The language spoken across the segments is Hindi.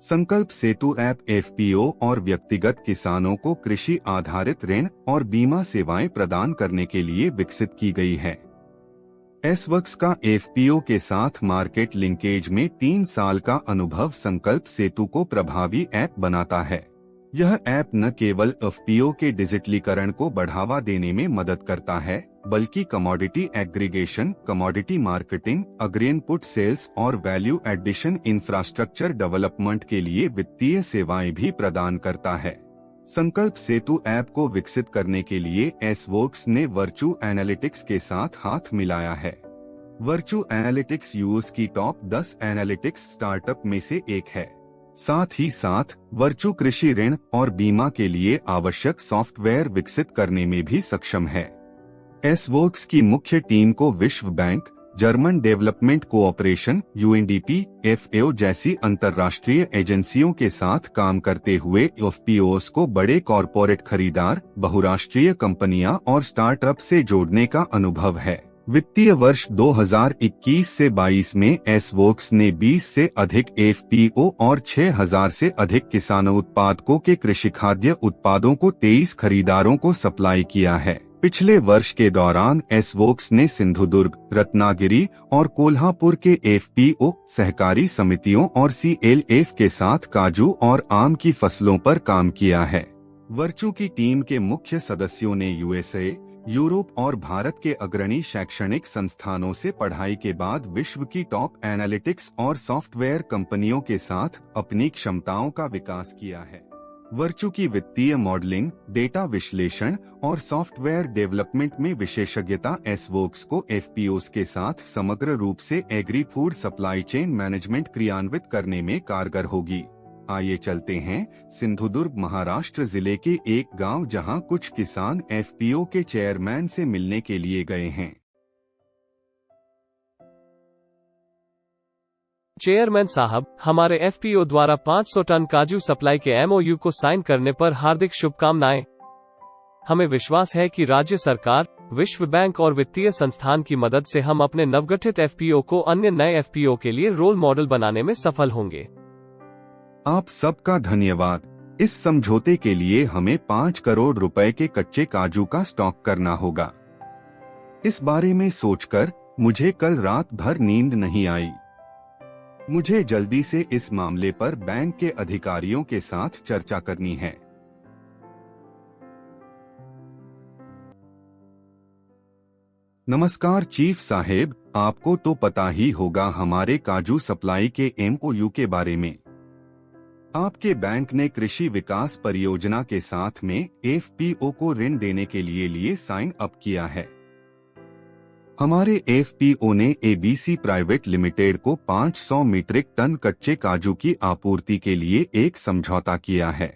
संकल्प सेतु ऐप एफपीओ और व्यक्तिगत किसानों को कृषि आधारित ऋण और बीमा सेवाएं प्रदान करने के लिए विकसित की गई है। एसवर्क्स का एफपीओ के साथ मार्केट लिंकेज में 3 साल का अनुभव संकल्प सेतु को प्रभावी ऐप बनाता है। यह ऐप न केवल एफपीओ के डिजिटलीकरण को बढ़ावा देने में मदद करता है, बल्कि commodity aggregation, commodity marketing, agri input sales और वैल्यू एडिशन इंफ्रास्ट्रक्चर डेवलपमेंट के लिए वित्तीय सेवाएं भी प्रदान करता है। संकल्प सेतु ऐप को विकसित करने के लिए एसवर्क्स ने वर्चू एनालिटिक्स के साथ हाथ मिलाया है। वर्चू एनालिटिक्स यूएस की टॉप 10 एनालिटिक्स स्टार्टअप में से एक है। साथ ही साथ वर्चू कृषि ऋण और बीमा के लिए आवश्यक सॉफ्टवेयर विकसित करने में भी सक्षम है। एसवर्क्स की मुख्य टीम को विश्व bank, German development cooperation UNDP, FAO जैसी अंतर्राष्ट्रीय एजेंसियों के साथ काम करते हुए एफपीओस को बड़े कॉरपोरेट खरीदार, बहुराष्ट्रीय कंपनियां और स्टार्टअप से जोड़ने का अनुभव है। वित्तीय वर्ष 2021 से 22 में एसवर्क्स ने 20 से अधिक एफपीओ और 6000 से अधिक किसान उत्पादकों के कृषि खाद्य उत्पादों को 23 खरीदारों को सप्लाई किया है। पिछले वर्ष के दौरान एसवर्क्स ने सिंधुदुर्ग, रत्नागिरी और कोल्हापुर के एफपीओ सहकारी समितियों और सीएलएफ के साथ काजू और आम की फसलों पर काम किया है। वर्चू की टीम के मुख्य सदस्यों ने यूएसए, यूरोप और भारत के अग्रणी शैक्षणिक संस्थानों से पढ़ाई के बाद विश्व की टॉप एनालिटिक्स और सॉफ्टवेयर कंपनियों के साथ अपनी क्षमताओं का विकास किया है। वर्चू की वित्तीय मॉडलिंग, डेटा विश्लेषण और सॉफ्टवेयर डेवलपमेंट में विशेषज्ञता एसवर्क्स को एफपीओस के साथ समग्र रूप से agri food supply chain management क्रियान्वित करने में कारगर होगी। आइए चलते हैं सिंधुदुर्ग महाराष्ट्र जिले के एक गांव जहां कुछ किसान एफपीओ के चेयरमैन से मिलने के लिए गए हैं। चेयरमैन साहब, हमारे एफपीओ द्वारा 500 टन काजू सप्लाई के एमओयू को साइन करने पर हार्दिक शुभकामनाएं। हमें विश्वास है कि राज्य सरकार, विश्व बैंक और वित्तीय संस्थान की मदद से हम अपने नवगठित एफपीओ को अन्य नए एफपीओ के लिए रोल मॉडल बनाने में सफल होंगे। आप सबका धन्यवाद। इस समझौते के लिए हमें 5 करोड़ रुपए के कच्चे काजू का स्टॉक करना होगा। इस बारे में सोचकर मुझे कल रात भर नींद नहीं आई। मुझे जल्दी से इस मामले पर बैंक के अधिकारियों के साथ चर्चा करनी है। नमस्कार चीफ साहेब, आपको तो पता ही होगा हमारे काजू सप्लाई के एमओयू के बारे में। आपके बैंक ने कृषि विकास परियोजना के साथ में एफपीओ को ऋण देने के लिए साइन अप किया है। हमारे एफपीओ ने एबीसी प्राइवेट लिमिटेड को 500 मीट्रिक टन कच्चे काजू की आपूर्ति के लिए एक समझौता किया है।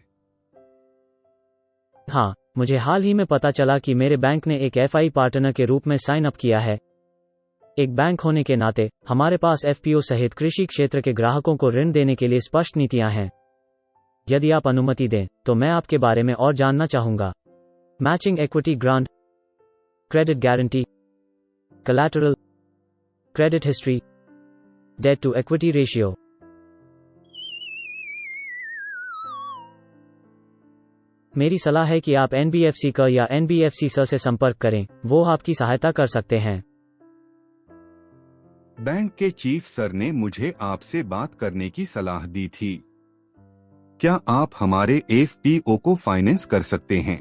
हाँ, मुझे हाल ही में पता चला कि मेरे बैंक ने एक एफआई पार्टनर के रूप में साइन अप किया है। एक बैंक होने के नाते हमारे पास एफपीओ सहित कृषि क्षेत्र के ग्राहकों को ऋण देने के लिए स्पष्ट नीतियां हैं। यदि आप अनुमति दें तो मैं आपके बारे में और जानना चाहूंगा। Matching equity grant, credit guarantee, collateral, credit history, debt to equity ratio। मेरी सलाह है कि आप एनबीएफसी का या एनबीएफसी से संपर्क करें, वो आपकी सहायता कर सकते हैं। बैंक के चीफ सर ने मुझे आपसे बात करने की सलाह दी थी। क्या आप हमारे एफपीओ को फाइनेंस कर सकते हैं?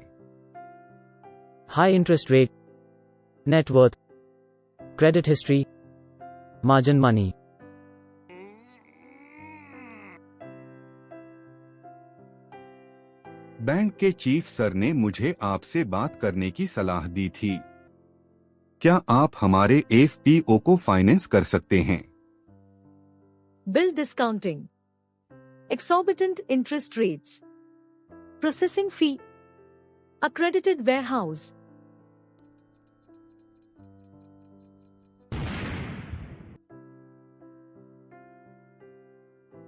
High interest rate, net worth, credit history, margin money. Bank के चीफ सर ने मुझे आपसे बात करने की सलाह दी थी। क्या आप हमारे एफपीओ को फाइनेंस कर सकते हैं? Bill discounting, exorbitant interest rates, processing fee, accredited warehouse।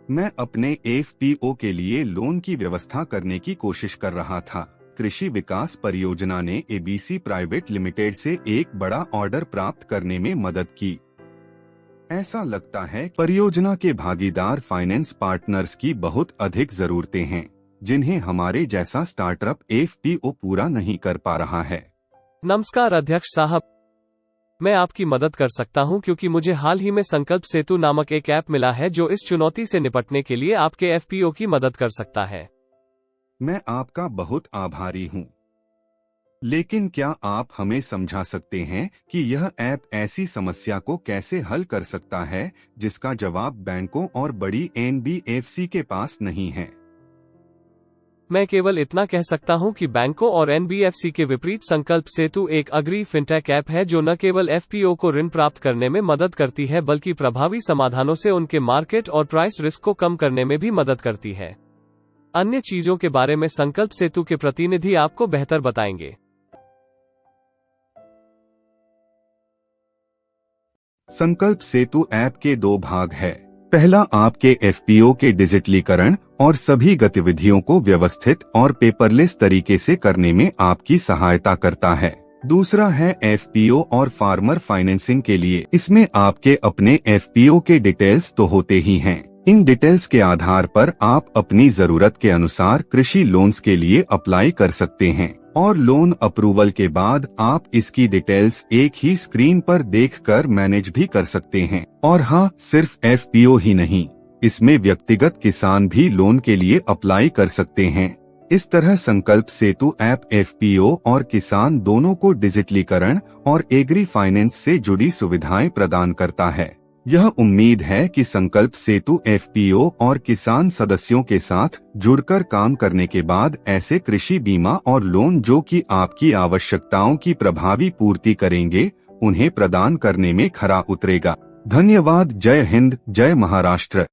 मैं अपने एफपीओ के लिए लोन की व्यवस्था करने की कोशिश कर रहा था। कृषि विकास परियोजना ने एबीसी प्राइवेट लिमिटेड से एक बड़ा ऑर्डर प्राप्त करने में मदद की। ऐसा लगता है परियोजना के भागीदार फाइनेंस पार्टनर्स की बहुत अधिक जरूरतें हैं, जिन्हें हमारे जैसा स्टार्टअप एफपीओ पूरा नहीं कर पा रहा है। नमस्कार अध्यक्ष साहब, मैं आपकी मदद कर सकता हूं क्योंकि मुझे हाल ही में संकल्प सेतु नामक एक ऐप मिला है जो इस चुनौती से निपटने के लिए आपके एफपीओ की मदद कर सकता है। मैं आपका बहुत आभारी हूं, लेकिन क्या आप हमें समझा सकते हैं कि यह ऐप ऐसी समस्या को कैसे हल कर सकता है जिसका जवाब बैंकों और बड़ी एनबीएफसी के पास नहीं है? मैं केवल इतना कह सकता हूं कि बैंकों और एनबीएफसी के विपरीत संकल्प सेतु एक अग्री फिनटेक ऐप है जो न केवल एफपीओ को ऋण प्राप्त करने में मदद करती है बल्कि प्रभावी समाधानों से उनके मार्केट और प्राइस रिस्क को कम करने में भी मदद करती है। अन्य चीजों के बारे में संकल्प सेतु के प्रतिनिधि आपको बेहतर बताएंगे। संकल्प सेतु ऐप के 2 भाग है। पहला आपके एफपीओ के डिजिटलीकरण और सभी गतिविधियों को व्यवस्थित और पेपरलेस तरीके से करने में आपकी सहायता करता है। दूसरा है एफपीओ और फार्मर फाइनेंसिंग के लिए। इसमें आपके अपने एफपीओ के डिटेल्स तो होते ही हैं। इन डिटेल्स के आधार पर आप अपनी जरूरत के अनुसार कृषि लोन्स के लिए अप्लाई कर सकते हैं और लोन अप्रूवल के बाद आप इसकी डिटेल्स एक ही स्क्रीन पर देखकर मैनेज भी कर सकते हैं। और हाँ, सिर्फ एफपीओ ही नहीं, इसमें व्यक्तिगत किसान भी लोन के लिए अप्लाई कर सकते हैं। इस तरह संकल्प सेतु ऐप एफपीओ और किसान दोनों को डिजिटलीकरण और एग्री फाइनेंस से जुड़ी सुविधाएं प्रदान करता है। यह उम्मीद है कि संकल्प सेतु एफपीओ और किसान सदस्यों के साथ जुड़कर काम करने के बाद ऐसे कृषि बीमा और लोन जो कि आपकी आवश्यकताओं की प्रभावी पूर्ति करेंगे, उन्हें प्रदान करने में खरा उतरेगा। धन्यवाद। जय हिंद, जय महाराष्ट्र।